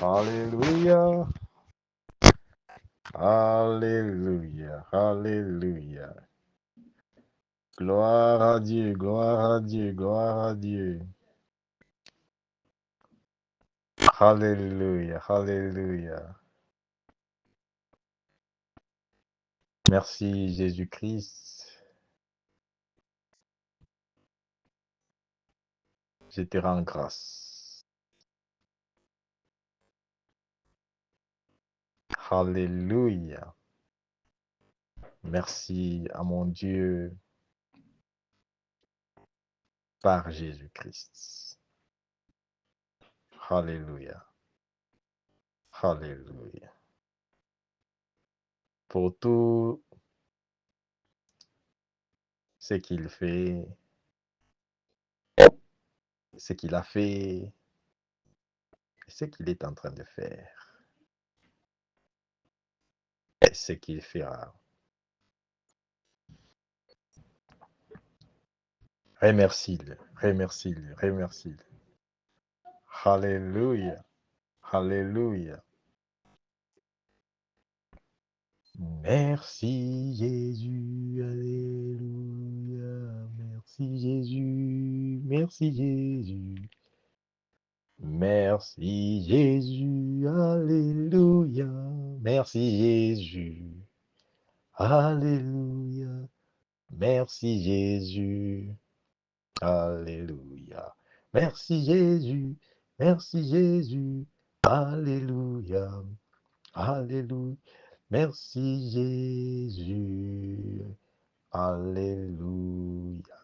Alléluia. Alléluia. Alléluia. Gloire à Dieu, gloire à Dieu, gloire à Dieu. Alléluia, alléluia. Merci Jésus-Christ. Je te rends grâce. Alléluia. Merci à mon Dieu par Jésus-Christ. Alléluia. Alléluia. Pour tout ce qu'il fait, ce qu'il a fait, et ce qu'il est en train de faire, et ce qu'il fera. Remercie-le, remercie-le, remercie-le. Alléluia, alléluia. Merci Jésus, alléluia. Merci Jésus, merci Jésus. Merci Jésus, alléluia. Merci Jésus, alléluia. Merci Jésus, alléluia. Merci Jésus, merci Jésus, alléluia. Alléluia. Merci Jésus, alléluia.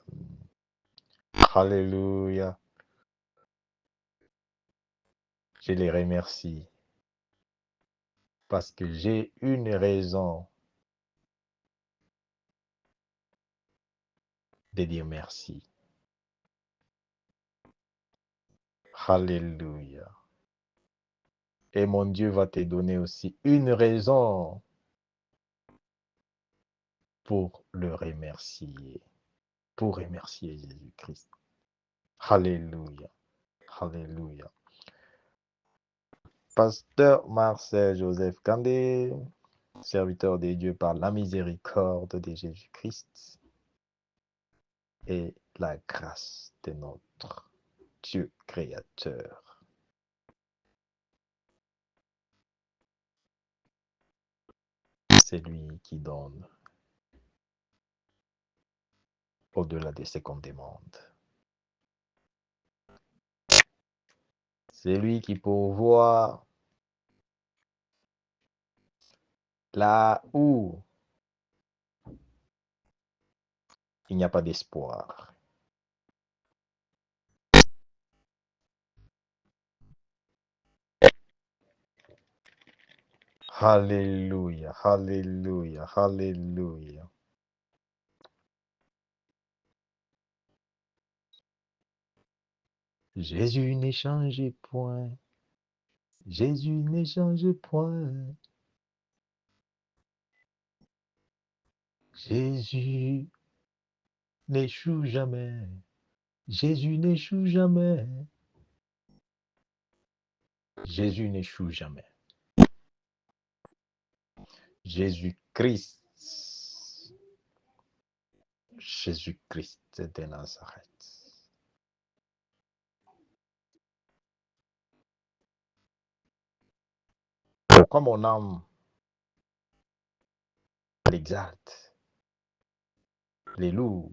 Alléluia. Je les remercie parce que j'ai une raison de dire merci. Alléluia. Et mon Dieu va te donner aussi une raison pour le remercier, pour remercier Jésus-Christ. Alléluia. Alléluia. Pasteur Marcel Joseph Kandé, serviteur de Dieu par la miséricorde de Jésus-Christ et la grâce de notre Dieu créateur. C'est lui qui donne au-delà de ce qu'on demande. C'est lui qui pourvoit là où il n'y a pas d'espoir. Alléluia, alléluia, alléluia. Jésus n'est changé point. Jésus n'est changé point. Jésus n'échoue jamais. Jésus n'échoue jamais. Jésus n'échoue jamais. Jésus-Christ. Jésus-Christ de Nazareth. Pourquoi mon âme l'exalte, les loue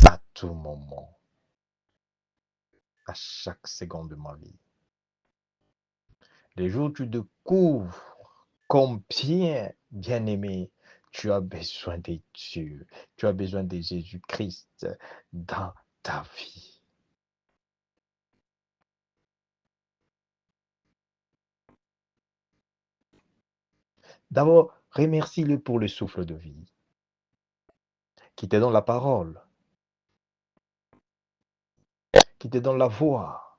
à tout moment, à chaque seconde de ma vie. Les jours où tu découvres combien, bien-aimé, tu as besoin de Dieu, tu as besoin de Jésus-Christ dans ta vie. D'abord, remercie-le pour le souffle de vie qui te donne la parole, qui te donne la voix.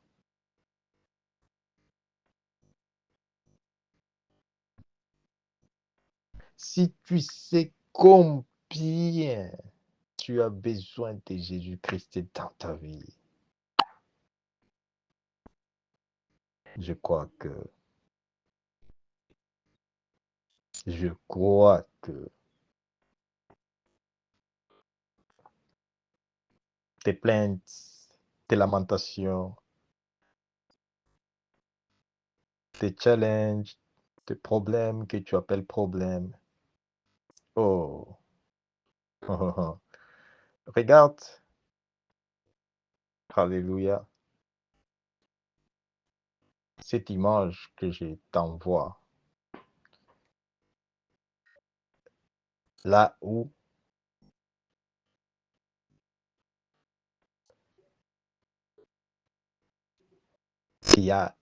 Si tu sais combien tu as besoin de Jésus-Christ dans ta vie, Je crois que tes plaintes, tes lamentations, tes challenges, tes problèmes que tu appelles problèmes. Oh, regarde, alléluia, cette image que je t'envoie, là où il y a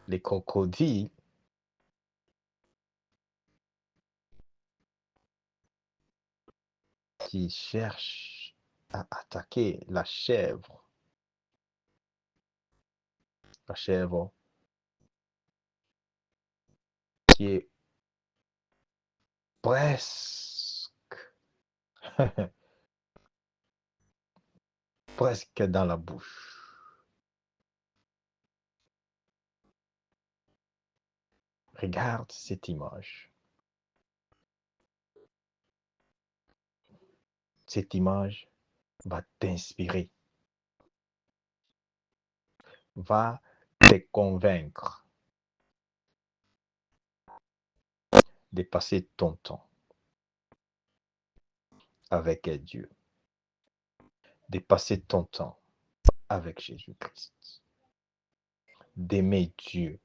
les crocodiles qui cherchent à attaquer la chèvre qui est presque, presque dans la bouche. Regarde cette image. Cette image va t'inspirer, va te convaincre de passer ton temps avec Dieu, de passer ton temps avec Jésus-Christ, d'aimer Dieu.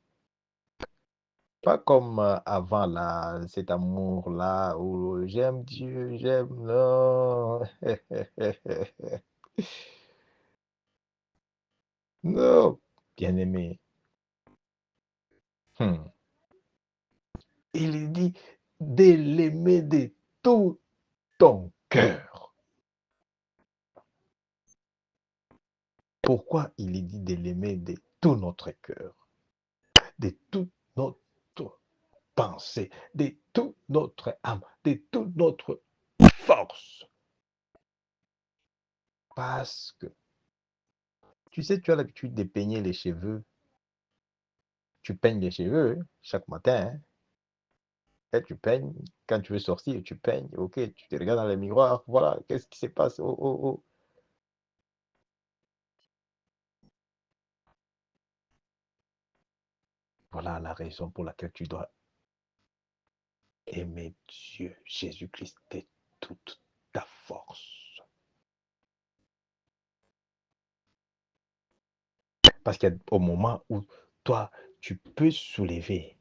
Pas comme avant là, cet amour-là où j'aime Dieu, j'aime, non. Non, bien-aimé. Hmm. Il dit de l'aimer de tout ton cœur. Pourquoi il dit de l'aimer de tout notre cœur, de toute notre pensée, de toute notre âme, de toute notre force? Parce que, tu sais, tu as l'habitude de peigner les cheveux. Tu peignes les cheveux chaque matin. Et tu peignes. Quand tu veux sortir, tu peignes. Ok, tu te regardes dans le miroir. Voilà, qu'est-ce qui se passe? Oh, oh, oh. Voilà la raison pour laquelle tu dois aimer Dieu, Jésus-Christ, de toute ta force. Parce qu'au moment où toi, tu peux soulever,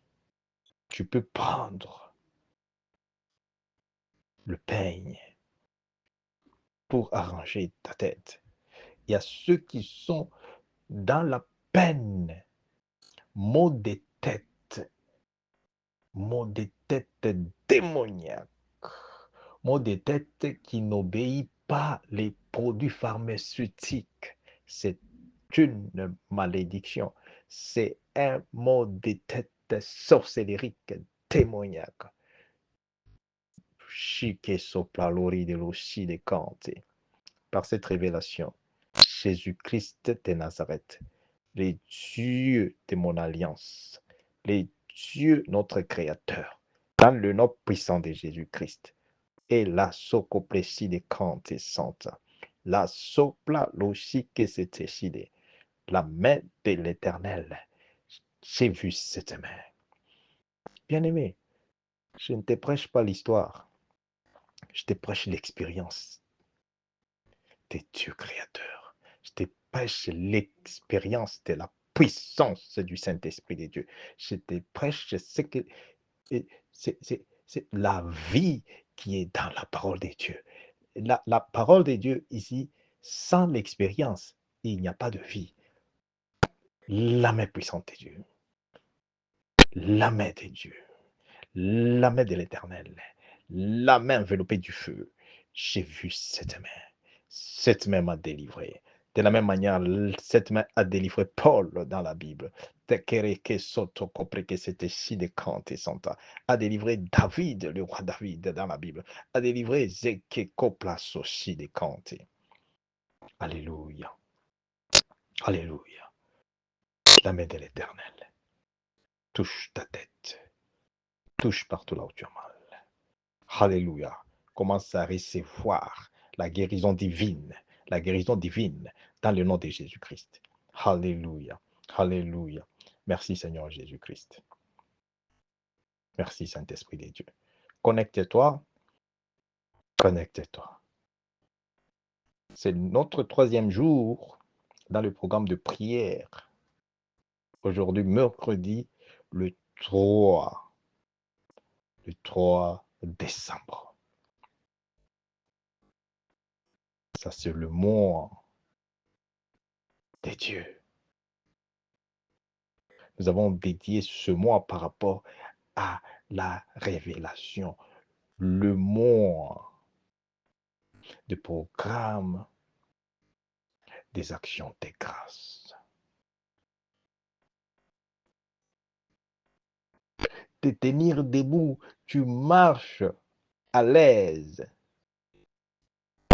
tu peux prendre le peigne pour arranger ta tête. Il y a ceux qui sont dans la peine, maux de tête, maux de tête démoniaques, maux de tête qui n'obéit pas les produits pharmaceutiques. C'est une malédiction. C'est un mot de tête sorcellérique, démoniaque. Chique sopra l'ori de l'ossi de Cante. Par cette révélation, Jésus-Christ de Nazareth, les dieux de mon alliance, les dieux notre Créateur, dans le nom puissant de Jésus-Christ, et la socoplessi de Cante Santa, la sopla logique s'est la main de l'Éternel. J'ai vu cette main. Bien-aimé, je ne te prêche pas l'histoire, je te prêche l'expérience des dieux créateurs. Je te prêche l'expérience de la puissance du Saint-Esprit de Dieu. Je te prêche ce que c'est la vie qui est dans la parole de Dieu. La parole de Dieu ici, sans l'expérience, il n'y a pas de vie. La main puissante de Dieu. La main de Dieu. La main de l'Éternel, la main enveloppée du feu. J'ai vu cette main. Cette main m'a délivré. De la même manière, cette main a délivré Paul dans la Bible. A délivré David, le roi David dans la Bible. A délivré Zekekoplas de Kante. Alléluia. Alléluia. La main de l'Éternel touche ta tête, touche partout là où tu as mal. Alléluia. Commence à recevoir la guérison divine dans le nom de Jésus-Christ. Alléluia. Alléluia. Merci Seigneur Jésus-Christ. Merci Saint-Esprit de Dieu. Connecte-toi. Connecte-toi. C'est notre 3e jour dans le programme de prière. Aujourd'hui, mercredi, le 3 décembre. Ça, c'est le mois de Dieu. Nous avons dédié ce mois par rapport à la révélation. Le mois de programme des actions de grâce. Te tenir debout, tu marches à l'aise.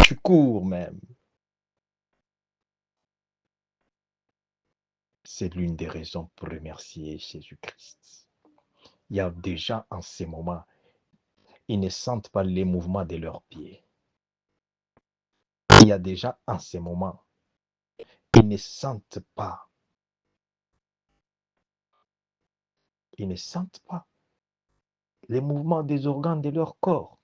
Tu cours même. C'est l'une des raisons pour remercier Jésus-Christ. Il y a des gens en ces moments, ils ne sentent pas les mouvements de leurs pieds. Il y a des gens en ces moments, ils ne sentent pas. Ils ne sentent pas les mouvements des organes de leur corps.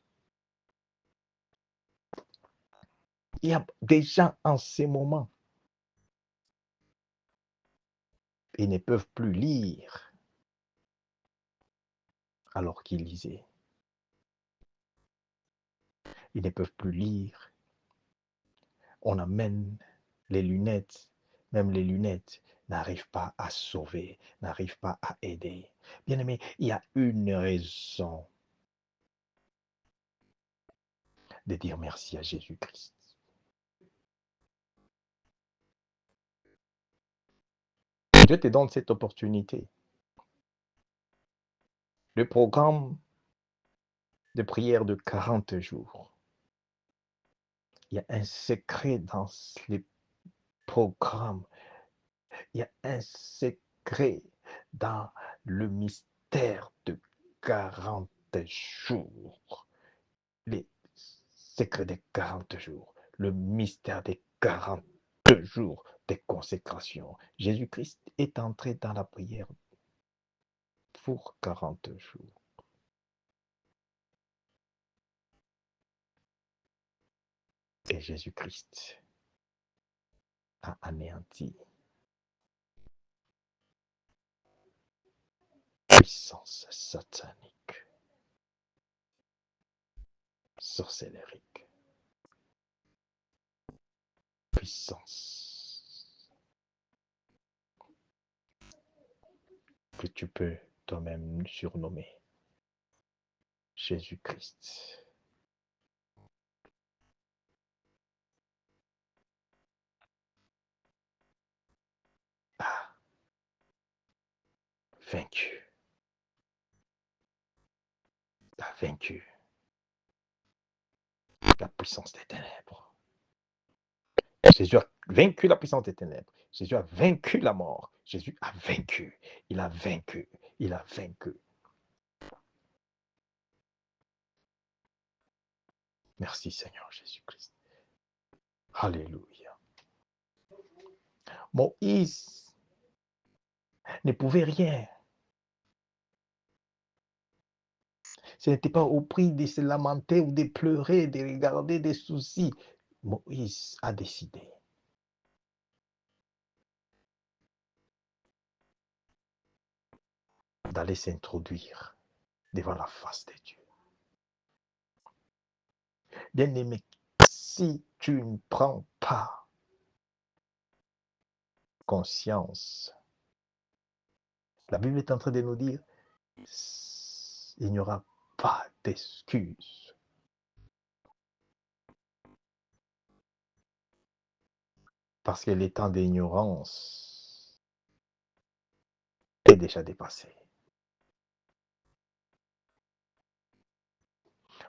Il y a des gens en ces moments, ils ne peuvent plus lire alors qu'ils lisaient. Ils ne peuvent plus lire. On amène les lunettes, même les lunettes n'arrivent pas à sauver, n'arrivent pas à aider. Bien-aimé, il y a une raison de dire merci à Jésus-Christ. Dieu te donne cette opportunité. Le programme de prière de 40 jours. Il y a un secret dans les programmes. Il y a un secret dans le mystère de 40 jours. Les secrets des 40 jours. Le mystère des 40 jours de consécration. Jésus-Christ est entré dans la prière pour 40 jours. Et Jésus-Christ a anéanti puissance satanique, sorcellerique, puissance que tu peux toi-même surnommer Jésus-Christ. A vaincu. A vaincu la puissance des ténèbres. Jésus a vaincu la puissance des ténèbres. Jésus a vaincu la mort. Jésus a vaincu. Il a vaincu. Il a vaincu. Merci Seigneur Jésus-Christ. Alléluia. Moïse ne pouvait rien. Ce n'était pas au prix de se lamenter ou de pleurer, de regarder des soucis. Moïse a décidé d'aller s'introduire devant la face de Dieu. Bien-aimé, si tu ne prends pas conscience, la Bible est en train de nous dire, il n'y aura pas d'excuse. Parce que les temps d'ignorance est déjà dépassé.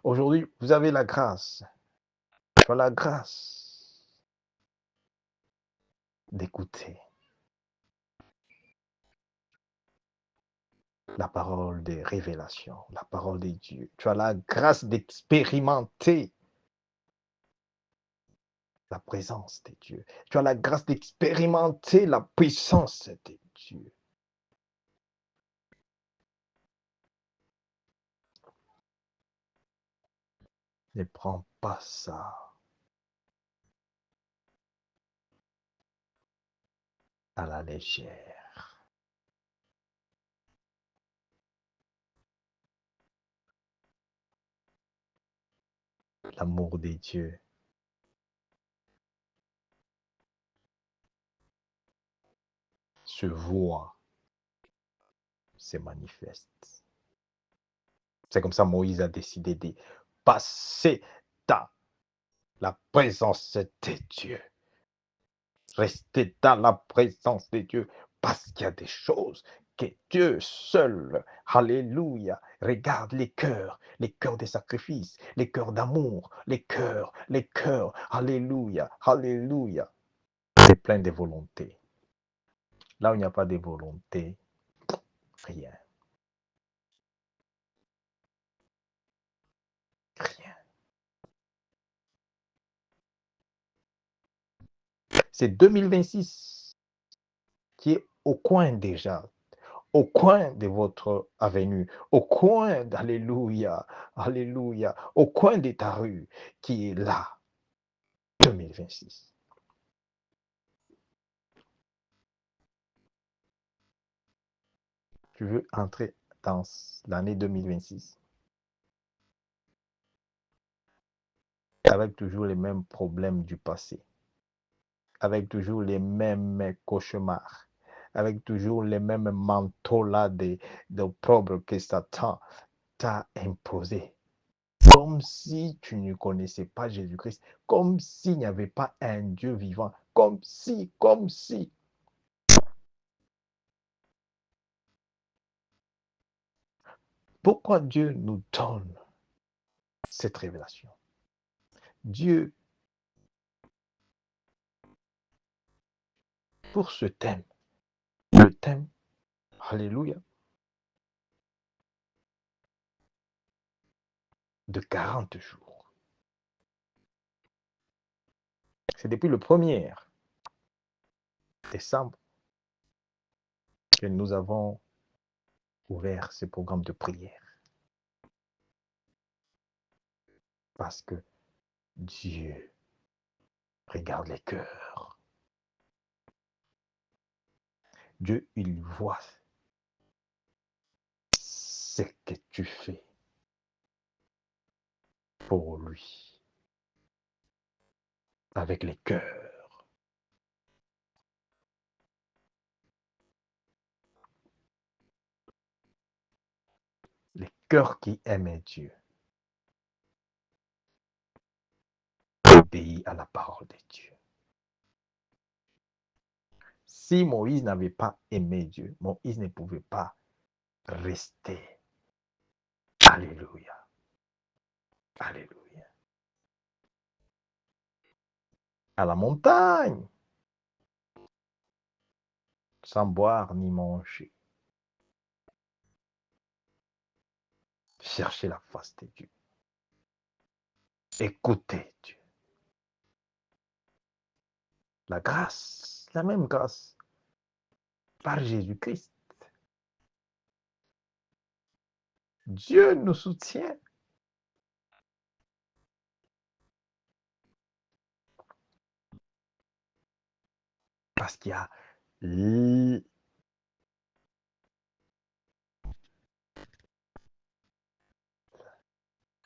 Aujourd'hui, vous avez la grâce. Tu as la grâce d'écouter. la parole des révélations, la parole de Dieu. Tu as la grâce d'expérimenter la présence de Dieu. Tu as la grâce d'expérimenter la puissance de Dieu. Ne prends pas ça à la légère. L'amour de Dieu se voit, se manifeste. C'est comme ça Moïse a décidé de passer dans la présence de Dieu. Rester dans la présence de Dieu parce qu'il y a des choses que Dieu seul, alléluia, regarde les cœurs des sacrifices, les cœurs d'amour, les cœurs, alléluia, alléluia. C'est plein de volonté. Là où il n'y a pas de volonté, rien, rien. C'est 2026 qui est au coin déjà, au coin de votre avenue, au coin d'Alléluia, Alléluia, au coin de ta rue qui est là, 2026. Tu veux entrer dans l'année 2026 avec toujours les mêmes problèmes du passé, avec toujours les mêmes cauchemars, avec toujours les mêmes manteaux-là d'opprobre que Satan t'a imposé. Comme si tu ne connaissais pas Jésus-Christ, comme s'il n'y avait pas un Dieu vivant, comme si. Pourquoi Dieu nous donne cette révélation? Dieu, pour ce thème, le thème, alléluia, de 40 jours. C'est depuis le 1er décembre que nous avons ouvert ce programme de prière. Parce que Dieu regarde les cœurs. Dieu, il voit ce que tu fais pour lui, avec les cœurs. Les cœurs qui aiment Dieu obéissent à la parole de Dieu. Si Moïse n'avait pas aimé Dieu, Moïse ne pouvait pas rester. Alléluia. Alléluia. À la montagne, sans boire ni manger. Chercher la face de Dieu. Écouter Dieu. La grâce, la même grâce, par Jésus-Christ. Dieu nous soutient. Parce qu'il y a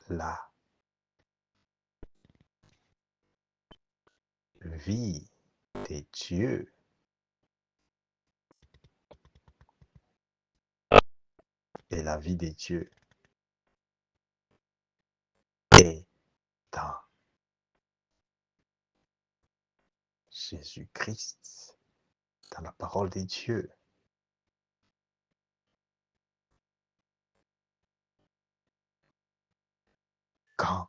la vie de Dieu. Et la vie de Dieu est dans Jésus-Christ, dans la parole de Dieu. Quand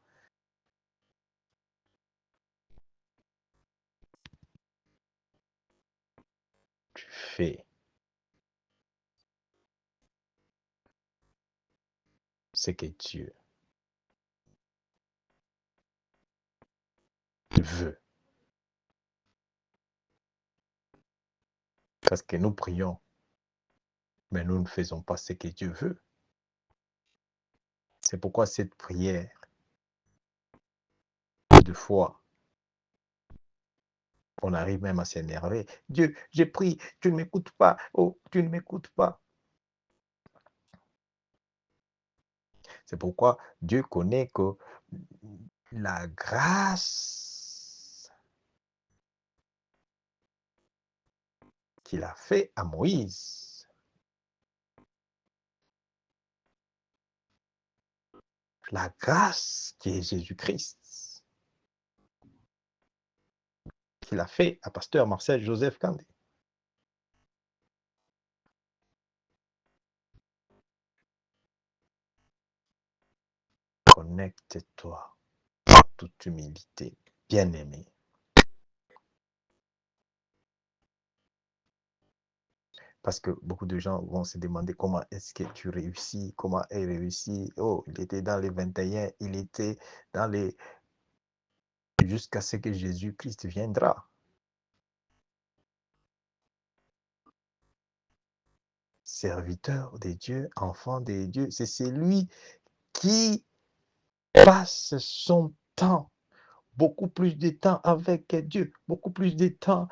tu fais ce que Dieu veut. Parce que nous prions, mais nous ne faisons pas ce que Dieu veut. C'est pourquoi cette prière de foi, on arrive même à s'énerver. Dieu, j'ai prié, tu ne m'écoutes pas. Oh, tu ne m'écoutes pas. C'est pourquoi Dieu connaît que la grâce qu'il a fait à Moïse, la grâce qui est Jésus-Christ, qu'il a fait à Pasteur Marcel Joseph Kandé. Connecte-toi en toute humilité, bien-aimé. Parce que beaucoup de gens vont se demander comment est-ce que tu réussis, comment elle réussit. Oh, il était dans les 21, il était dans les... jusqu'à ce que Jésus-Christ viendra. Serviteur de Dieu, enfant de Dieu, c'est celui qui passe son temps, beaucoup plus de temps avec Dieu, beaucoup plus de temps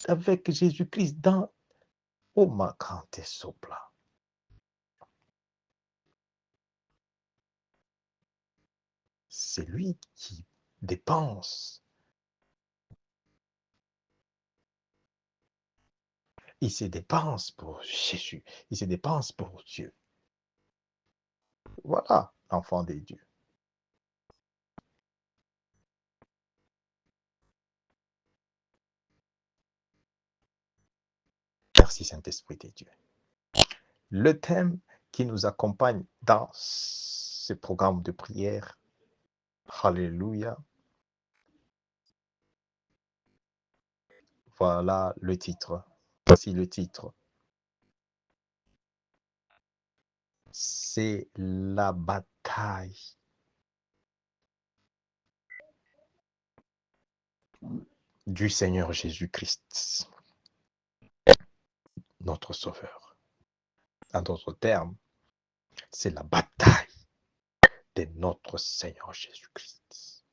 avec Jésus-Christ dans... Oh, ma grande sopla. C'est lui qui dépense. Il se dépense pour Jésus. Il se dépense pour Dieu. Voilà, l'enfant de Dieu. Merci Saint-Esprit de Dieu. Le thème qui nous accompagne dans ce programme de prière, Alléluia, voilà le titre. Voici le titre. C'est la bataille du Seigneur Jésus-Christ, notre Sauveur. En d'autres termes, c'est la bataille de notre Seigneur Jésus-Christ.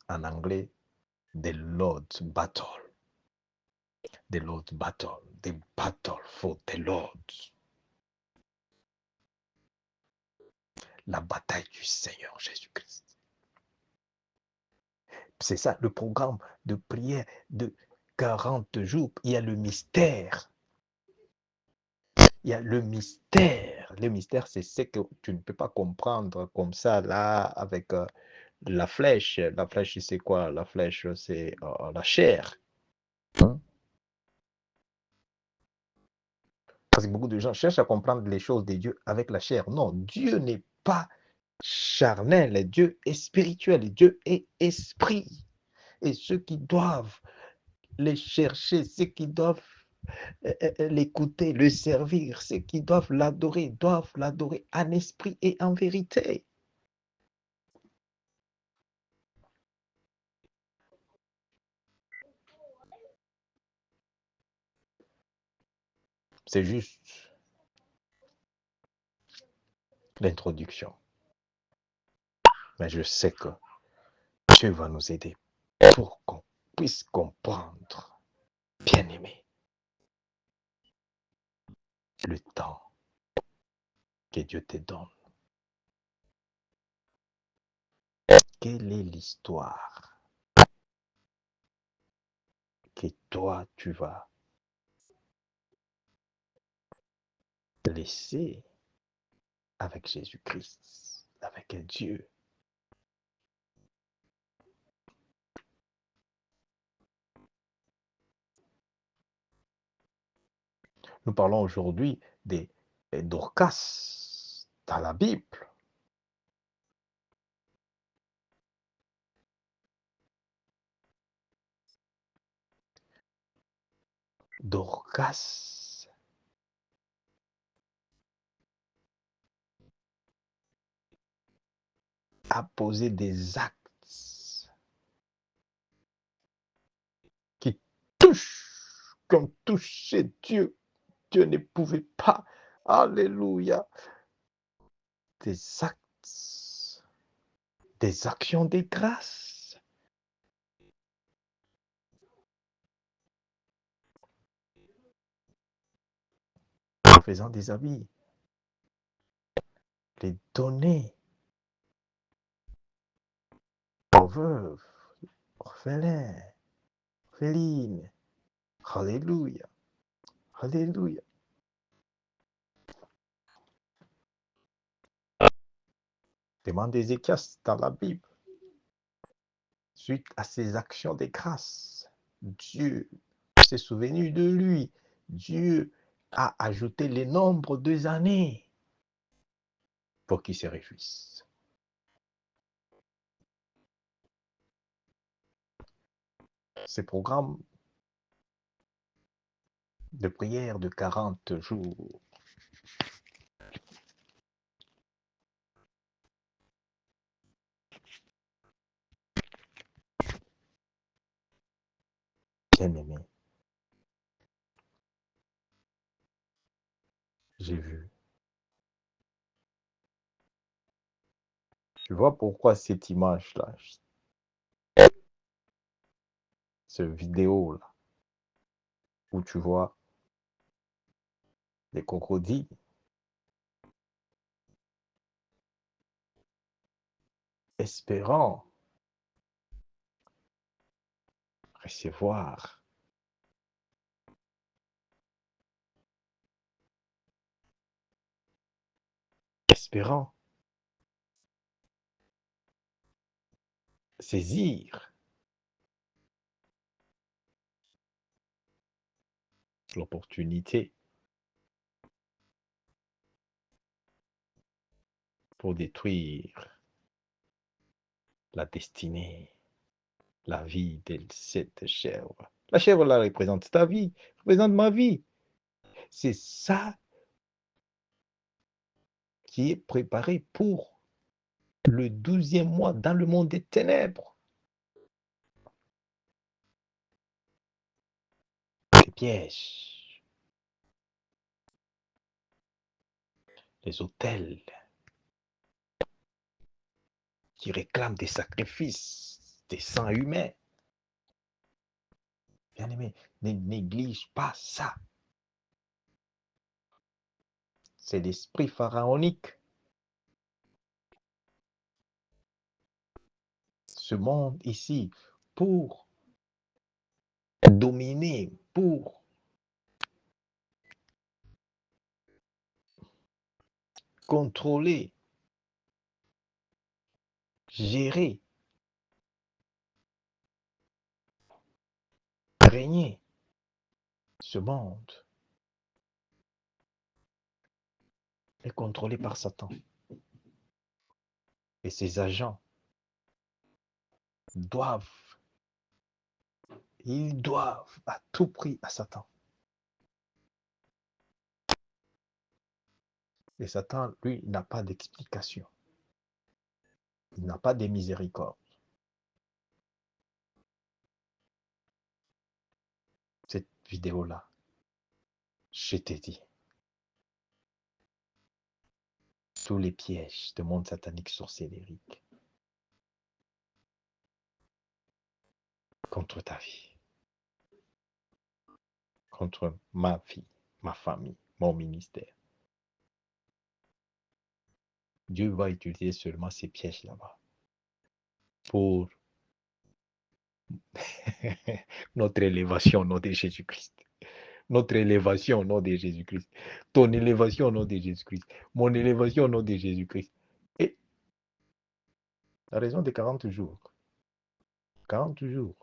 En anglais, the Lord's battle. The Lord's battle. The battle for the Lord. La bataille du Seigneur Jésus-Christ. C'est ça le programme de prière de 40 jours. Il y a le mystère. Il y a le mystère. Le mystère, c'est ce que tu ne peux pas comprendre comme ça, là, avec la flèche. La flèche, c'est quoi? La flèche, c'est la chair. Hein? Parce que beaucoup de gens cherchent à comprendre les choses de Dieu avec la chair. Non, Dieu n'est pas charnel. Dieu est spirituel. Dieu est esprit. Et ceux qui doivent les chercher, ceux qui doivent l'écouter, le servir, ceux qui doivent l'adorer en esprit et en vérité. C'est juste l'introduction. Mais je sais que Dieu va nous aider pour qu'on puisse comprendre, bien aimé, le temps que Dieu te donne. Quelle est l'histoire que toi tu vas laisser avec Jésus-Christ, avec Dieu? Nous parlons aujourd'hui des Dorcas dans la Bible. Dorcas a posé des actes qui touchent, comme touché Dieu. Dieu ne pouvait pas. Alléluia. Des actes, des actions de grâce. En faisant des habits, les donner aux veuves, orphelins, orphelines. Alléluia. Alléluia. Demande Ézéchias dans la Bible. Suite à ses actions de grâce, Dieu s'est souvenu de lui. Dieu a ajouté le nombre des années pour qu'il se réjouisse. Ces programmes de prière de 40 jours, bien-aimé, j'ai vu. Tu vois pourquoi cette image-là, cette vidéo-là, où tu vois des crocodiles espérant recevoir espérant saisir l'opportunité pour détruire la destinée, la vie de cette chèvre. La chèvre là représente ta vie, représente ma vie. C'est ça qui est préparé pour le 12e mois dans le monde des ténèbres. Les pièges, les autels qui réclament des sacrifices, des sangs humains. Bien-aimé, ne néglige pas ça. C'est l'esprit pharaonique. Ce monde ici, pour dominer, pour contrôler, gérer, régner ce monde est contrôlé par Satan. Et ses agents doivent, ils doivent à tout prix à Satan. Et Satan, lui, n'a pas d'explication. Il n'a pas de miséricorde. Cette vidéo-là, je t'ai dit, tous les pièges de monde satanique sorcellérique contre ta vie, contre ma vie, ma famille, mon ministère. Dieu va utiliser seulement ces pièges là-bas pour notre élévation au nom de Jésus-Christ. Notre élévation au nom de Jésus-Christ. Ton élévation au nom de Jésus-Christ. Mon élévation au nom de Jésus-Christ. Et la raison de 40 jours. 40 jours.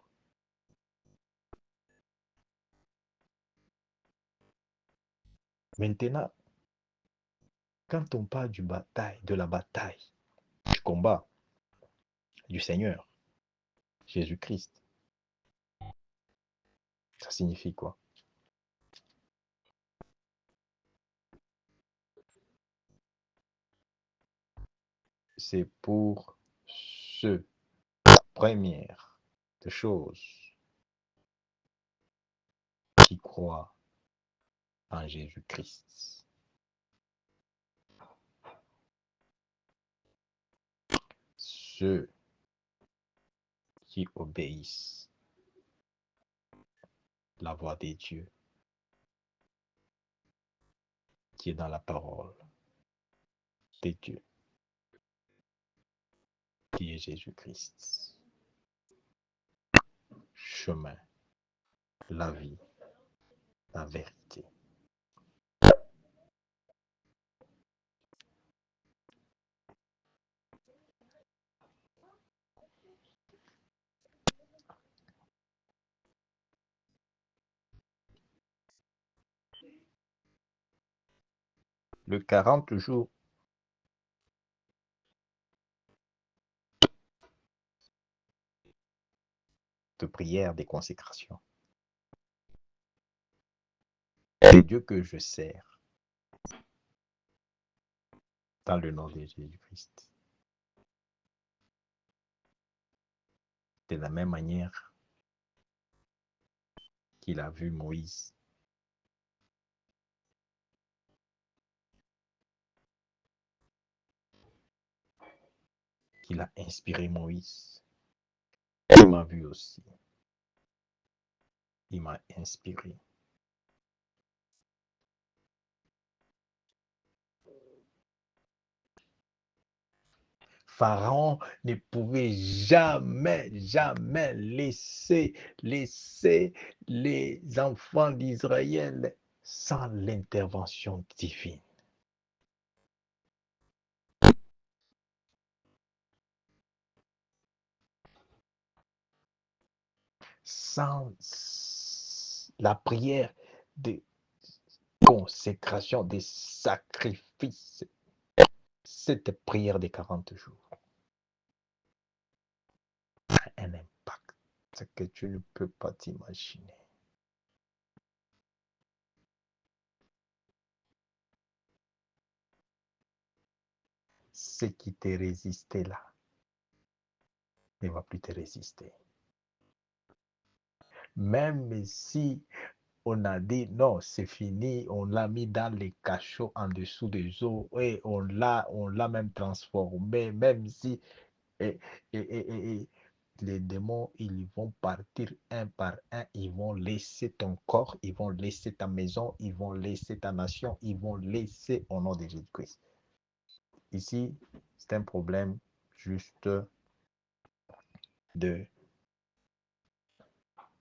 Maintenant, quand on parle de la bataille, du combat du Seigneur, Jésus-Christ, ça signifie quoi? c'est pour ceux, première des choses, qui croient en Jésus-Christ. Ceux qui obéissent la voix de Dieu, qui est dans la parole de Dieu, qui est Jésus-Christ. Chemin, la vie, la vérité. Le 40 jours de prière, de consécration. C'est Dieu que je sers dans le nom de Jésus-Christ. De la même manière qu'il a vu Moïse, qu'il a inspiré Moïse, il m'a vu aussi. Il m'a inspiré. Pharaon ne pouvait jamais laisser les enfants d'Israël sans l'intervention divine. Sans la prière de consécration, des sacrifices, cette prière des 40 jours a un impact que tu ne peux pas t'imaginer. Ce qui te résistait là ne va plus te résister. Même si on a dit non, c'est fini, on l'a mis dans les cachots en dessous des eaux et on l'a même transformé, même si et, les démons, ils vont partir un par un, ils vont laisser ton corps, ils vont laisser ta maison, ils vont laisser ta nation, ils vont laisser au nom de Jésus-Christ. Ici, c'est un problème juste de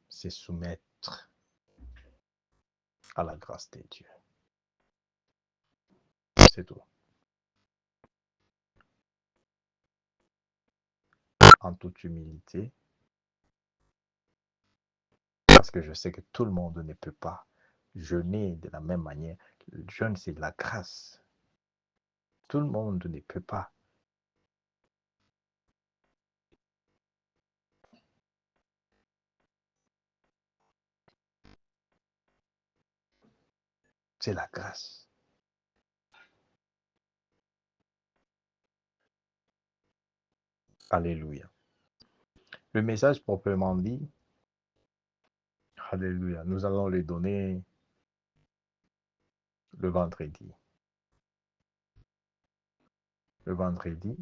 se soumettre à la grâce de Dieu. C'est tout. En toute humilité, parce que je sais que tout le monde ne peut pas jeûner de la même manière. Le jeûne, c'est de la grâce. Tout le monde ne peut pas. C'est la grâce. Alléluia. Le message proprement dit, alléluia, nous allons le donner le vendredi. Le vendredi,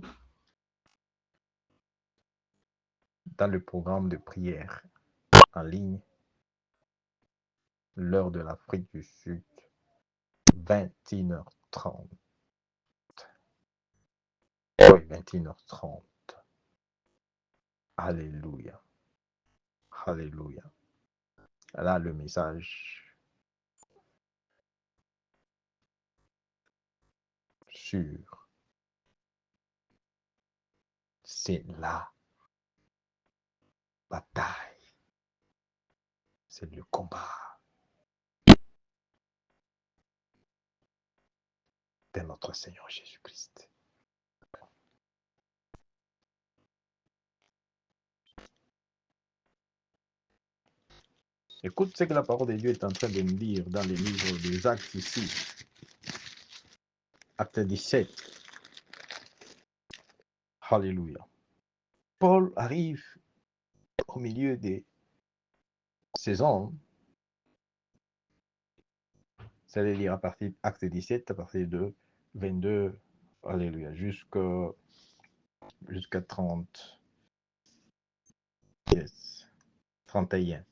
dans le programme de prière en ligne, l'heure de l'Afrique du Sud, 21h30. Oui, 21h30. Alléluia. Alléluia. Là, le message sur c'est la bataille. C'est le combat de notre Seigneur Jésus-Christ. Écoute ce que la parole de Dieu est en train de me dire dans les livres des Actes ici. Acte 17. Alléluia. Paul arrive au milieu de ces hommes. Vous allez lire à partir d'Acte 17, à partir de 22, alléluia, jusqu'à 30, yes, 31.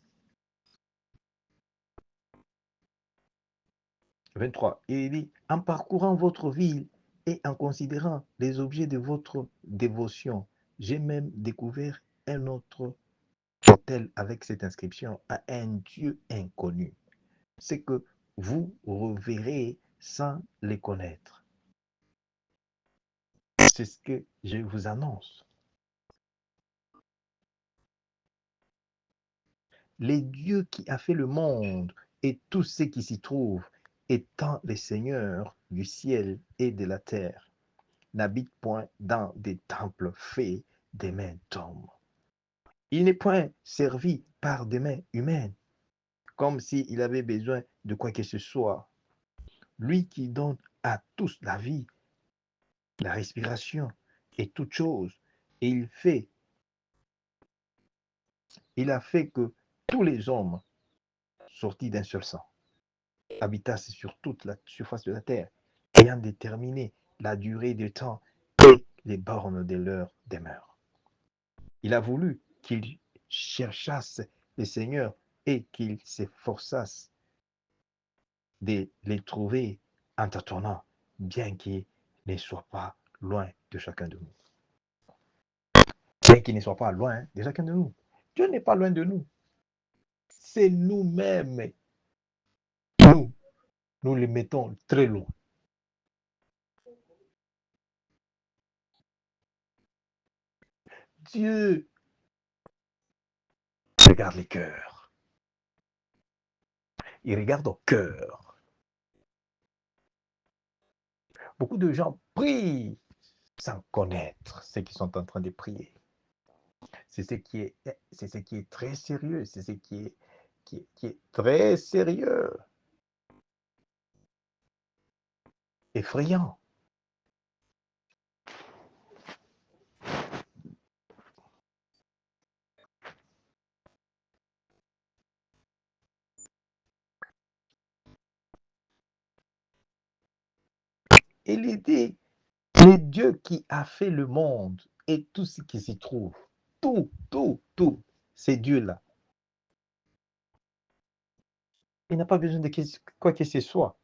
23. Et il dit, en parcourant votre ville et en considérant les objets de votre dévotion, j'ai même découvert un autre autel avec cette inscription à un Dieu inconnu. C'est que vous reverrez sans les connaître. C'est ce que je vous annonce. Les dieux qui a fait le monde et tout ce qui s'y trouve, étant les seigneurs du ciel et de la terre, n'habite point dans des temples faits des mains d'hommes. Il n'est point servi par des mains humaines, comme s'il avait besoin de quoi que ce soit. Lui qui donne à tous la vie, la respiration et toute chose, et il a fait que tous les hommes sortis d'un seul sang habitassent sur toute la surface de la terre, ayant déterminé la durée du temps et les bornes de leur demeure. Il a voulu qu'ils cherchassent les seigneurs et qu'ils s'efforçassent de les trouver en tâtonnant, bien qu'ils ne soient pas loin de chacun de nous. Bien qu'ils ne soient pas loin de chacun de nous. Dieu n'est pas loin de nous. C'est nous-mêmes. Nous les mettons très loin. Dieu regarde les cœurs. Il regarde au cœur. Beaucoup de gens prient sans connaître ce qu'ils sont en train de prier. C'est ce qui est très sérieux. C'est ce qui est très sérieux. Effrayant. Il dit, le Dieu qui a fait le monde et tout ce qui s'y trouve, tout, c'est Dieu-là. Il n'a pas besoin de quoi que ce soit.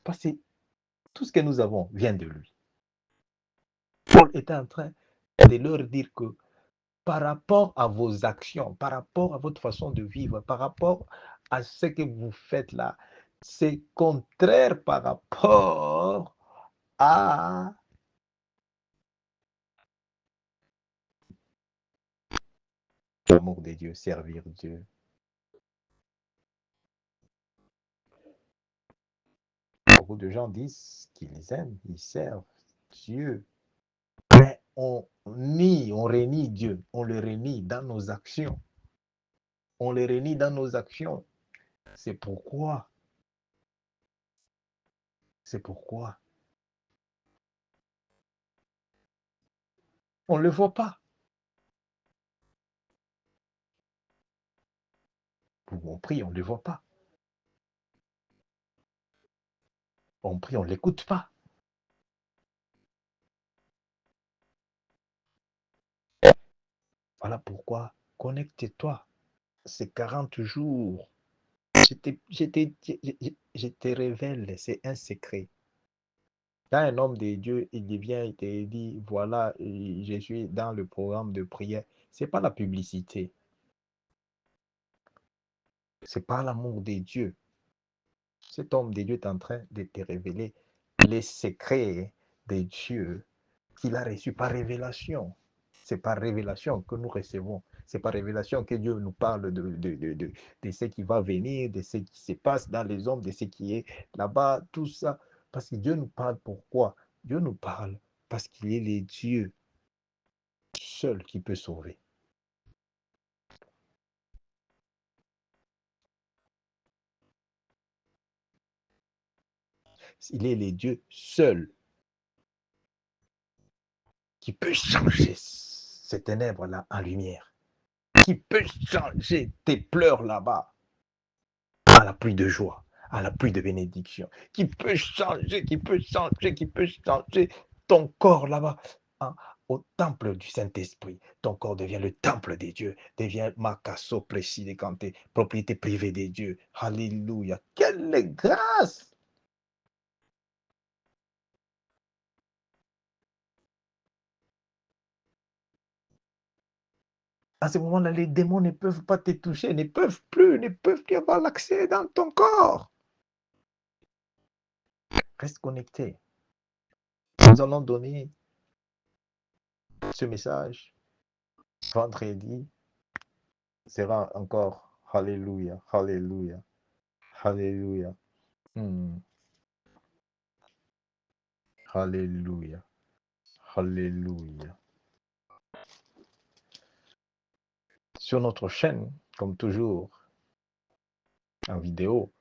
Parce que tout ce que nous avons vient de lui. Paul est en train de leur dire que par rapport à vos actions, par rapport à votre façon de vivre, par rapport à ce que vous faites là, c'est contraire par rapport à l'amour de Dieu, servir Dieu. Beaucoup de gens disent qu'ils aiment, ils servent Dieu, mais on renie Dieu, on le renie dans nos actions. On le renie dans nos actions. C'est pourquoi on ne le voit pas. On prie, on ne le voit pas. On prie, on ne l'écoute pas. Voilà pourquoi connecte-toi. Ces 40 jours, je te révèle, c'est un secret. Quand un homme de Dieu, il vient, il te dit, voilà, je suis dans le programme de prière. Ce n'est pas la publicité. Ce n'est pas l'amour de Dieu. Cet homme de Dieu est en train de te révéler les secrets de Dieu qu'il a reçus par révélation. C'est par révélation que nous recevons. C'est par révélation que Dieu nous parle de ce qui va venir, de ce qui se passe dans les hommes, de ce qui est là-bas, tout ça. Parce que Dieu nous parle pourquoi? Dieu nous parle parce qu'il est le Dieu seul qui peut sauver. Il est le Dieu seul qui peut changer ces ténèbres-là en lumière, qui peut changer tes pleurs là-bas à la pluie de joie, à la pluie de bénédiction, qui peut changer, qui peut changer ton corps là-bas hein, au temple du Saint-Esprit. Ton corps devient le temple des dieux, devient Makasso précis de Kanté, propriété privée des dieux. Alléluia. Quelle grâce! À ce moment-là, les démons ne peuvent pas te toucher, ne peuvent plus avoir l'accès dans ton corps. Reste connecté. Nous allons donner ce message vendredi. Sera encore Alléluia, Alléluia, Alléluia. Alléluia, Alléluia. Sur notre chaîne, comme toujours, en vidéo,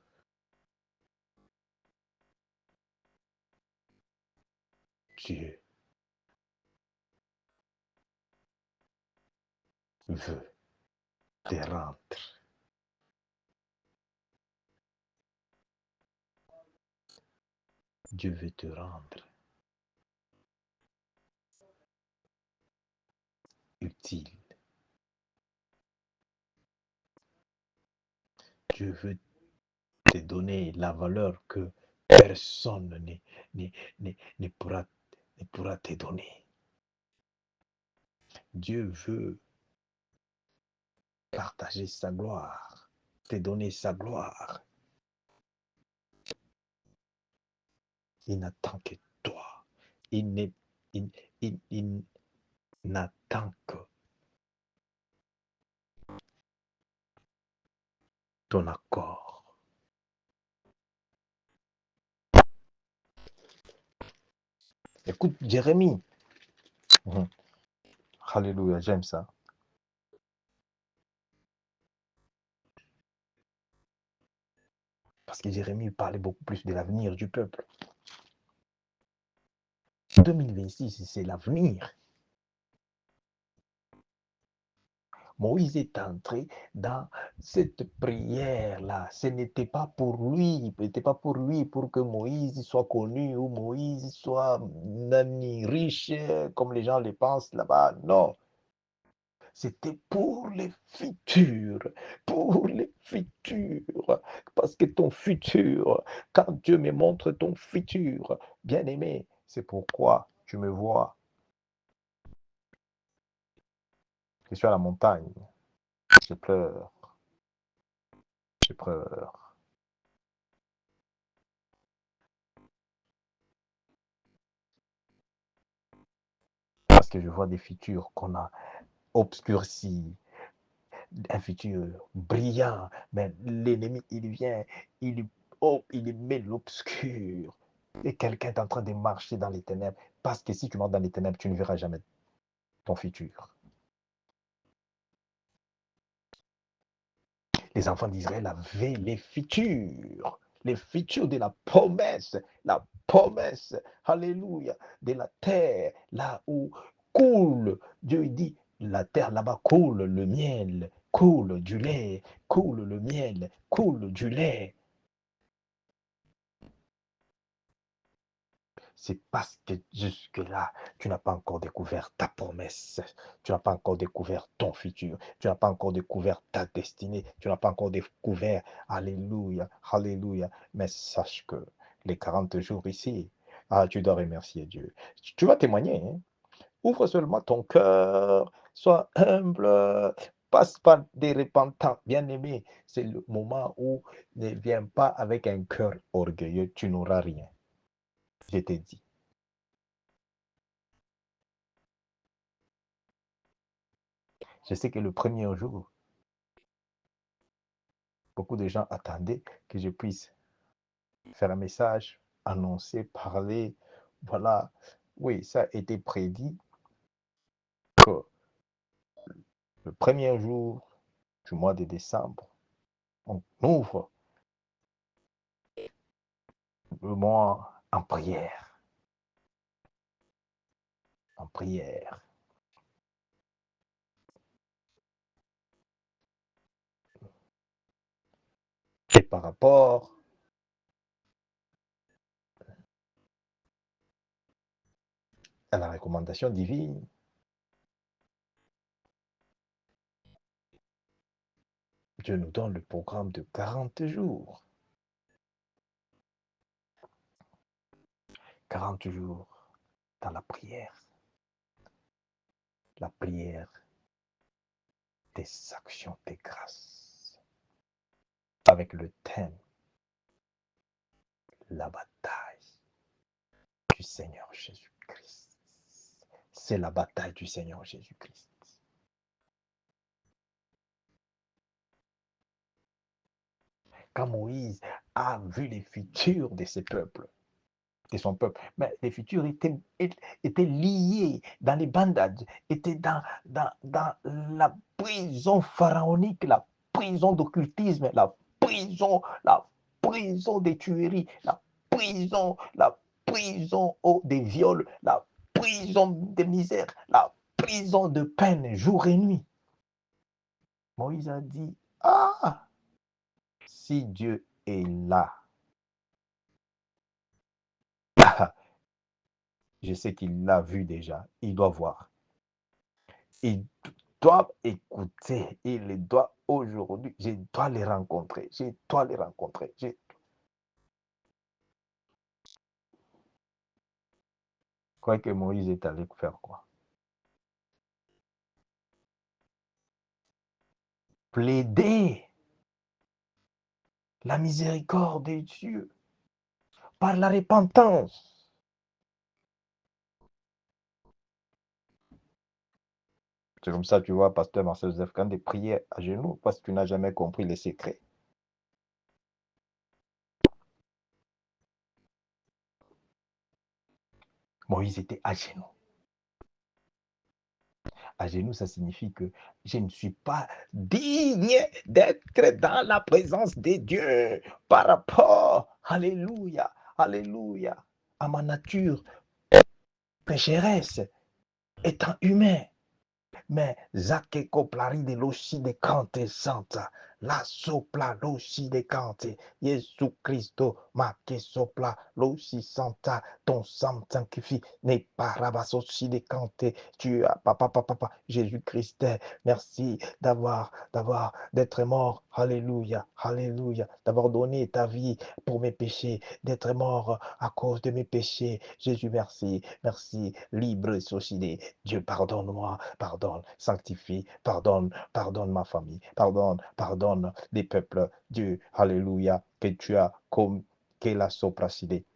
Dieu veut te rendre. Dieu veut te rendre utile. Dieu veut te donner la valeur que personne ne pourra te donner. Dieu veut partager sa gloire, te donner sa gloire. Il n'attend que toi. Il n'attend que ton accord. Écoute, Jérémie. Alléluia, j'aime ça. Parce que Jérémie parlait beaucoup plus de l'avenir du peuple. 2026, c'est l'avenir. Moïse est entré dans cette prière-là. Ce n'était pas pour lui, ce n'était pas pour lui, pour que Moïse soit connu ou Moïse soit riche, comme les gens le pensent là-bas. Non. C'était pour les futurs, pour les futurs. Parce que ton futur, quand Dieu me montre ton futur, bien-aimé, c'est pourquoi tu me vois. Je suis à la montagne, je pleure, je pleure. Parce que je vois des futurs qu'on a obscurcis, un futur brillant, mais l'ennemi, il vient, il met l'obscur. Et quelqu'un est en train de marcher dans les ténèbres. Parce que si tu marches dans les ténèbres, tu ne verras jamais ton futur. Les enfants d'Israël avaient les futurs de la promesse, alléluia, de la terre, là où coule, Dieu dit, la terre là-bas coule le miel, coule du lait, coule le miel, coule du lait. C'est parce que jusque-là, tu n'as pas encore découvert ta promesse. Tu n'as pas encore découvert ton futur. Tu n'as pas encore découvert ta destinée. Tu n'as pas encore découvert, alléluia, alléluia. Mais sache que les 40 jours ici, tu dois remercier Dieu. Tu vas témoigner. Hein? Ouvre seulement ton cœur. Sois humble. Passe par des repentants. Bien-aimé, c'est le moment où ne viens pas avec un cœur orgueilleux. Tu n'auras rien. Je t'ai dit. Je sais que le premier jour, beaucoup de gens attendaient que je puisse faire un message, annoncer, parler. Voilà. Oui, ça a été prédit que le premier jour du mois de décembre, on ouvre le mois en prière. en prière. Et par rapport à la recommandation divine, Dieu nous donne le programme de 40 jours. 40 jours dans la prière. La prière des actions des grâces. Avec le thème, la bataille du Seigneur Jésus-Christ. C'est la bataille du Seigneur Jésus-Christ. Quand Moïse a vu les futurs de ses peuples, de son peuple, mais les futurs étaient liés dans les bandades, étaient dans la prison pharaonique, la prison d'occultisme, la prison des tueries, la prison des viols, la prison de misère, la prison de peine, jour et nuit. Moïse a dit, ah, si Dieu est là, je sais qu'il l'a vu déjà, il doit voir. Il doit écouter, il doit aujourd'hui, je dois les rencontrer, je dois les rencontrer. Je crois que Moïse est allé faire quoi? Plaider la miséricorde de Dieu par la repentance. C'est comme ça, tu vois, pasteur Marcel Joseph, quand des prières à genoux, parce que tu n'as jamais compris les secrets. Moïse était à genoux. À genoux, ça signifie que je ne suis pas digne d'être dans la présence de Dieu par rapport, alléluia, alléluia, à ma nature pécheresse, étant humain. Mais Zake koplari de loshi de kante santa, la sopla loshi de kante, Jésus Christo, ma que sopla loshi santa, ton sang sanctifie, ne parabasoshi de kante, tu as papa, Jésus Christ, merci d'être mort, alléluia, alléluia, d'avoir donné ta vie pour mes péchés, d'être mort à cause de mes péchés, Jésus, merci, libre, société, Dieu, pardonne-moi, pardonne, sanctifie, pardonne ma famille, pardonne les peuples, Dieu, alléluia, que tu as comme que la sopracité,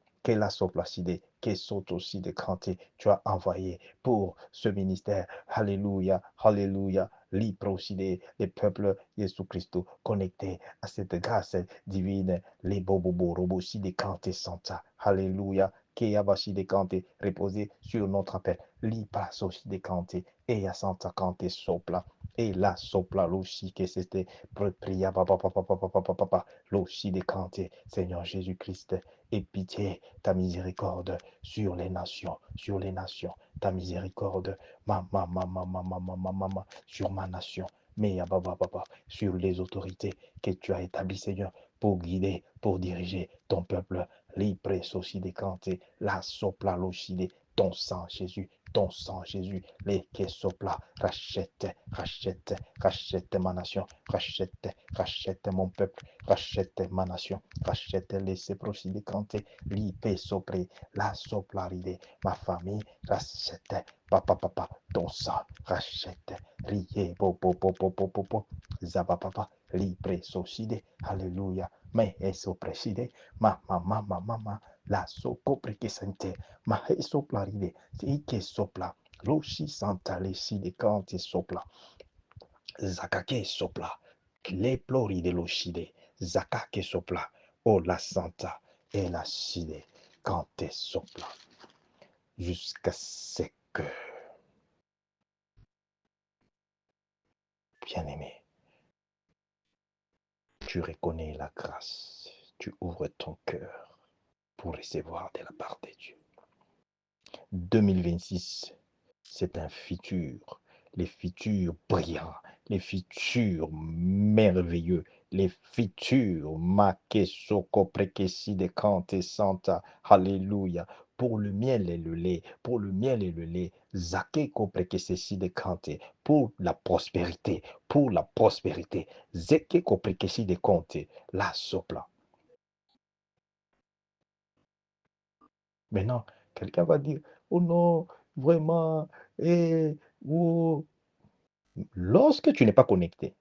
que sont aussi des crantés, tu as envoyé pour ce ministère, alléluia, alléluia, libre aussi des peuples, Jésus Christ, connectés à cette grâce divine, les bobobo, robosi des cantés santa, alléluia, qui a bâchi des cantés, reposer sur notre appel, lipa aussi des cantés, et à Santa Cante sopla, et la sopla l'oshi que c'était pria papa, l'oshi des cantés, Seigneur Jésus-Christ, et pitié, ta miséricorde sur les nations, ta miséricorde, sur ma nation, mais papa, sur les autorités que tu as établies, Seigneur, pour guider, pour diriger ton peuple, libre, aussi des cantés, la sopla l'oshi, ton sang, Jésus, les qui sopla, rachète ma nation, rachète mon peuple, rachète ma nation, rachète les séprocidicantes, l'ipé sopré, la soplaride, ma famille, rachète, papa, ton sang, rachète, rié, po, zabapapa, libre, socide, alléluia, mais et sopreside, ma, la socopre que sente, ma e soplaride, que sopla, loshi santa, les si de cante sopla, zakake sopla, le plori de loshide, zakake sopla, oh la santa, et la side, cante sopla, jusqu'à ce que, bien-aimé, tu reconnais la grâce, tu ouvres ton cœur pour recevoir de la part de Dieu. 2026 C'est un futur, les futurs brillants, les futurs merveilleux, les futurs makesoko prekesi de kante santa, alléluia, pour le miel et le lait, pour le miel et le lait, zakeko prekesi de kante, pour la prospérité, zekeko prekesi de kante, la sopla. Maintenant, quelqu'un va dire, oh non, vraiment, et, oh. Lorsque tu n'es pas connecté,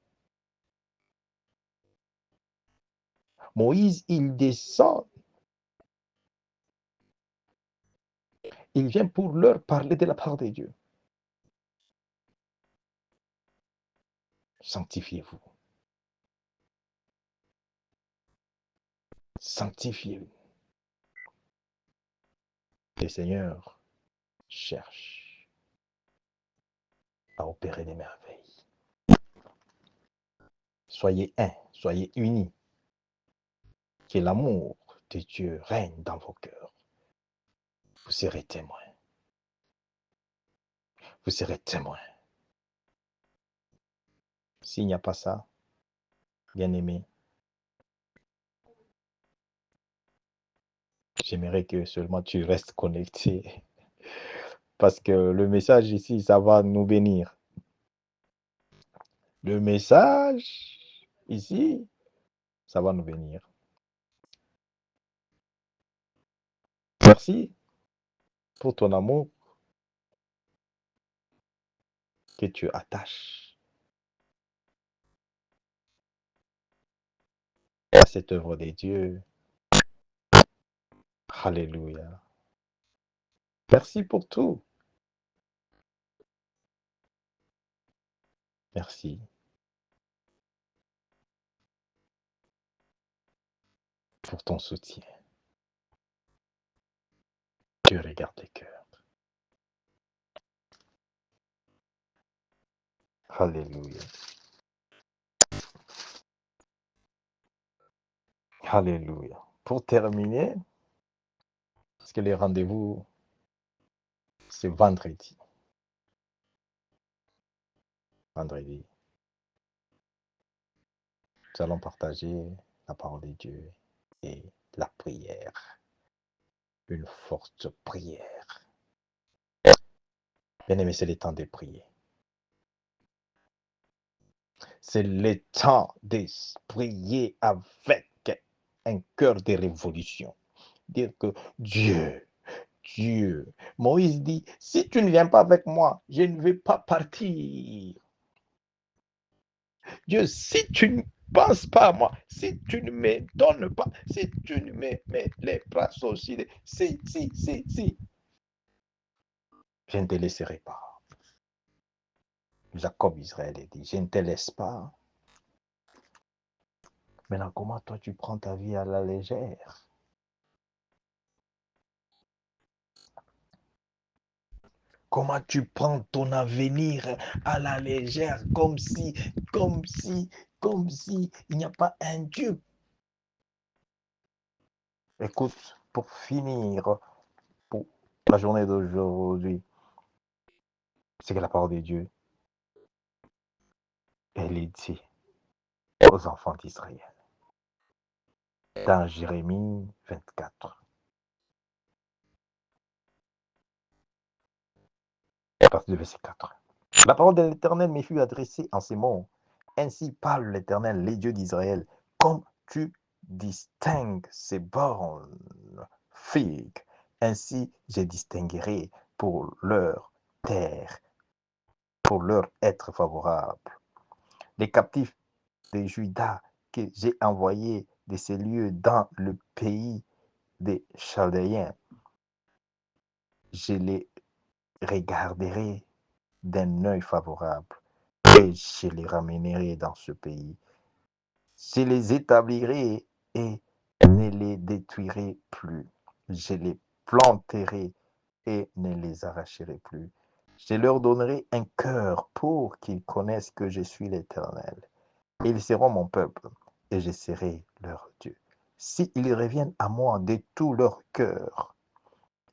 Moïse, il descend, il vient pour leur parler de la part de Dieu. Sanctifiez-vous. Sanctifiez-vous. Le Seigneur cherche à opérer des merveilles. Soyez un, soyez unis. Que l'amour de Dieu règne dans vos cœurs. Vous serez témoins. Vous serez témoins. S'il n'y a pas ça, bien-aimé, j'aimerais que seulement tu restes connecté. Parce que le message ici, ça va nous bénir. Le message ici, ça va nous bénir. Merci pour ton amour que tu attaches à cette œuvre de Dieu. Alléluia. Merci pour tout. Merci pour ton soutien. Dieu regarde les cœurs. Alléluia. Alléluia. Pour terminer, parce que les rendez-vous, c'est vendredi. Vendredi, nous allons partager la parole de Dieu et la prière. Une forte prière. Bien-aimé, c'est le temps de prier. C'est le temps de prier avec un cœur de révolution. Dire que Dieu, Moïse dit, si tu ne viens pas avec moi, je ne vais pas partir. Dieu, si tu ne penses pas à moi, si tu ne me donnes pas, si tu ne me mets les bras aussi, si, je ne te laisserai pas. Jacob Israël a dit, je ne te laisse pas. Maintenant, comment toi tu prends ta vie à la légère? Comment tu prends ton avenir à la légère, comme si il n'y a pas un Dieu? Écoute, pour finir, pour la journée d'aujourd'hui, c'est que la parole de Dieu, elle est dit aux enfants d'Israël. Dans Jérémie 24, à partir du verset 4. La parole de l'Éternel me fut adressée en ces mots. Ainsi parle l'Éternel, les dieux d'Israël, comme tu distingues ces bornes figues, ainsi je distinguerai pour leur terre, pour leur être favorable. Les captifs de Juda que j'ai envoyés de ces lieux dans le pays des Chaldéens, je les regarderai d'un œil favorable et je les ramènerai dans ce pays. Je les établirai et ne les détruirai plus. Je les planterai et ne les arracherai plus. Je leur donnerai un cœur pour qu'ils connaissent que je suis l'Éternel. Ils seront mon peuple et je serai leur Dieu. S'ils reviennent à moi de tout leur cœur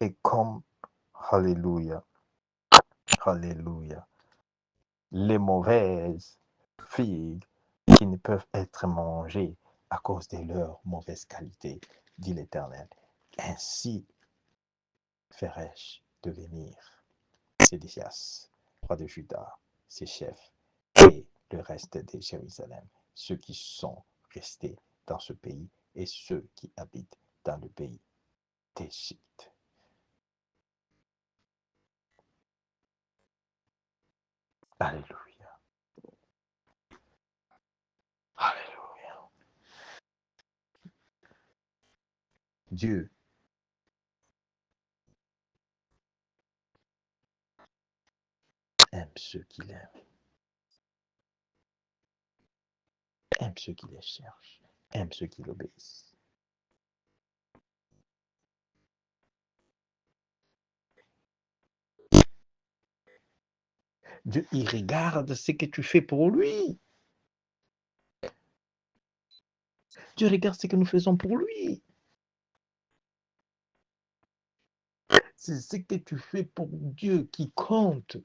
et comme, alléluia, Alléluia. Les mauvaises figues qui ne peuvent être mangées à cause de leur mauvaise qualité, dit l'Éternel. Ainsi ferai-je devenir Sédécias, roi de Juda, ses chefs et le reste de Jérusalem, ceux qui sont restés dans ce pays et ceux qui habitent dans le pays d'Égypte. Alléluia. Alléluia. Dieu aime ceux qu'il aime, aime ceux qui les cherchent, aime ceux qui l'obéissent. Dieu, il regarde ce que tu fais pour lui. Dieu regarde ce que nous faisons pour lui. C'est ce que tu fais pour Dieu qui compte.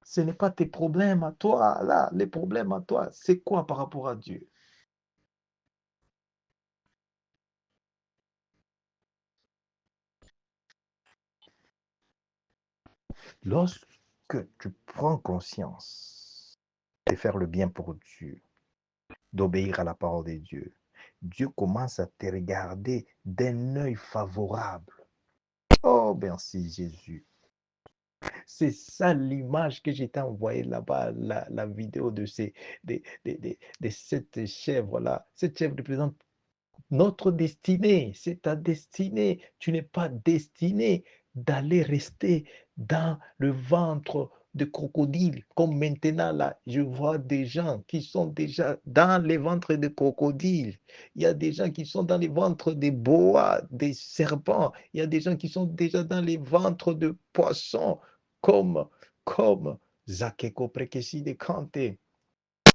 Ce n'est pas tes problèmes à toi. Là, les problèmes à toi, c'est quoi par rapport à Dieu? Lorsque tu prends conscience de faire le bien pour Dieu, d'obéir à la parole de Dieu, Dieu commence à te regarder d'un œil favorable. Oh, merci Jésus. C'est ça l'image que j'étais envoyée là-bas, la vidéo de cette chèvre-là. Cette chèvre représente notre destinée, c'est ta destinée. Tu n'es pas destiné d'aller rester dans le ventre de crocodile. Comme maintenant, là, je vois des gens qui sont déjà dans les ventres de crocodiles. Il y a des gens qui sont dans les ventres des boas, des serpents. Il y a des gens qui sont déjà dans les ventres de poissons, comme Zakeko Prekesi de Kante.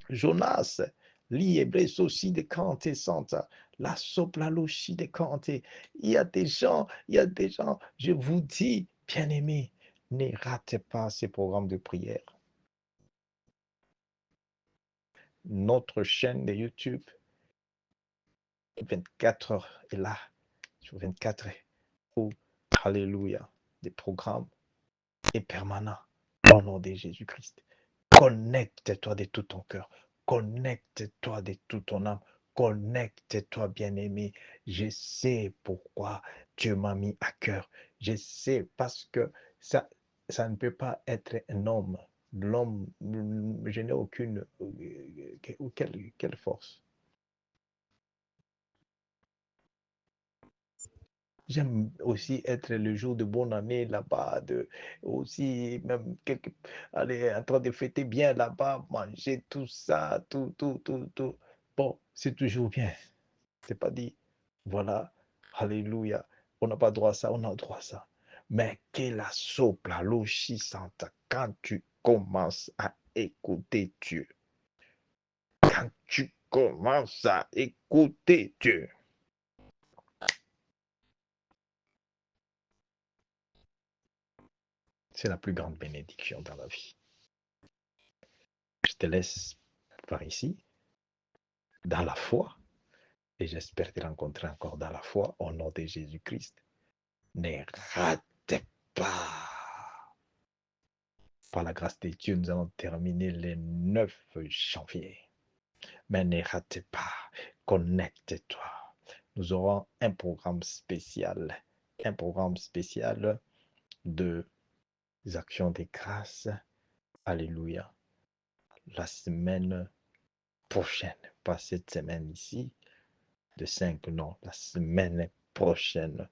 Jonas, Liebres aussi de Kante Santa, la Soplalochi de Kante. Il y a des gens, je vous dis, bien-aimés, ne ratez pas ces programmes de prière. Notre chaîne de YouTube, 24 heures est là, sur 24 heures, où, alléluia, des programmes et permanents au nom de Jésus-Christ. Connecte-toi de tout ton cœur. Connecte-toi de toute ton âme. Connecte-toi, bien-aimé. Je sais pourquoi Dieu m'a mis à cœur. Je sais parce que ça ne peut pas être un homme. L'homme, je n'ai aucune... Quelle force. J'aime aussi être le jour de bonne année là-bas, aussi même aller en train de fêter bien là-bas, manger tout ça, tout. Bon, c'est toujours bien. C'est pas dit, voilà, alléluia, on n'a pas droit à ça, on a droit à ça. Mais que la sopla santa quand tu commences à écouter Dieu, quand tu commences à écouter Dieu, c'est la plus grande bénédiction dans la vie. Je te laisse par ici, dans la foi, et j'espère te rencontrer encore dans la foi au nom de Jésus-Christ. Ne rate pas. Par la grâce de Dieu, nous allons terminer le 9 janvier. Mais ne rate pas. Connecte-toi. Nous aurons un programme spécial de actions de grâce. Alléluia. La semaine prochaine, pas cette semaine ici, de 5, non, la semaine prochaine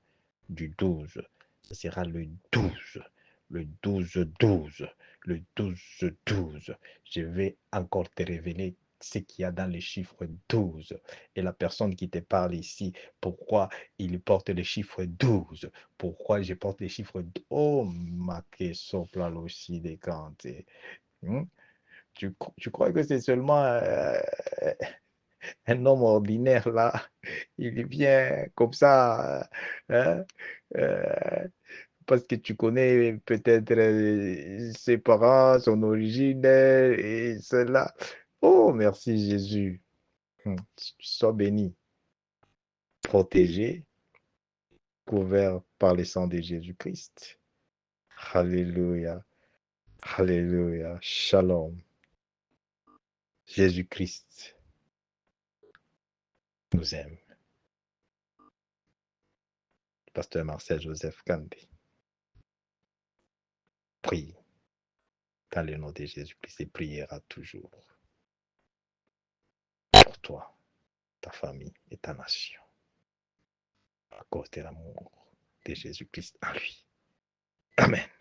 du 12. Ce sera le 12. Le 12-12. Le 12-12. Je vais encore te révéler ce qu'il y a dans les chiffres 12. Et la personne qui te parle ici, pourquoi il porte le chiffre 12? Pourquoi je porte les chiffres 12? Oh, ma que sopla aussi des cantes. Tu crois que c'est seulement un homme ordinaire là, il vient comme ça, hein, euh, parce que tu connais peut-être ses parents, son origine et cela. Oh, merci Jésus. Sois béni, protégé, couvert par le sang de Jésus-Christ. Alléluia. Alléluia. Shalom. Jésus-Christ nous aime. Pasteur Marcel Joseph Kandé. Prie dans le nom de Jésus-Christ et priera toujours pour toi, ta famille et ta nation. À cause de l'amour de Jésus-Christ en lui. Amen.